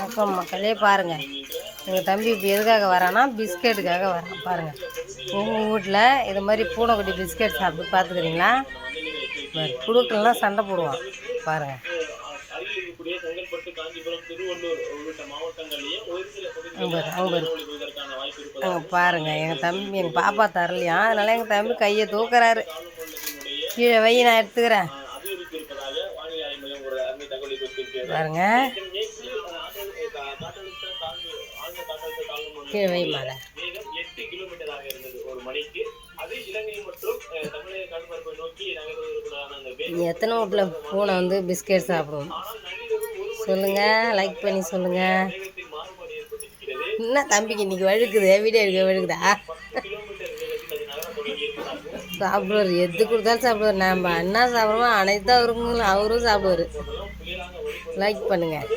வணக்கம் மக்களே. பாருங்கள், எங்கள் தம்பி இப்போ எதுக்காக வரான்னா பிஸ்கெட்டுக்காக வரான். பாருங்கள், உங்கள் வீட்டில் இது மாதிரி பூனைக்குட்டி பிஸ்கெட் சாப்பிட்டு பார்த்துக்கிறீங்களா? குடுக்கலாம் சண்டை போடுவான். பாருங்கள், அங்கே பாருங்கள், எங்கள் தம்பி எங்கள் பாப்பா தரலையா, அதனால் எங்கள் தம்பி கையை தூக்குறாரு. கீழே வை, நான் எடுத்துக்கிறேன். பாருங்க, கீழே வை மேலே. எத்தனை வீட்டில் பூனை வந்து பிஸ்கெட் சாப்பிடும் சொல்லுங்கள், லைக் பண்ணி சொல்லுங்கள். என்ன தம்பிக்கு இன்றைக்கி வழுக்குது, வீடியோ எடுக்க வழுக்குதா? சாப்பிடுவார், எது கொடுத்தாலும் சாப்பிடுவார். நம்ம என்ன சாப்பிடுவோம் அனைத்தும் அவரும் சாப்பிடுவார். லைக் பண்ணுங்கள்.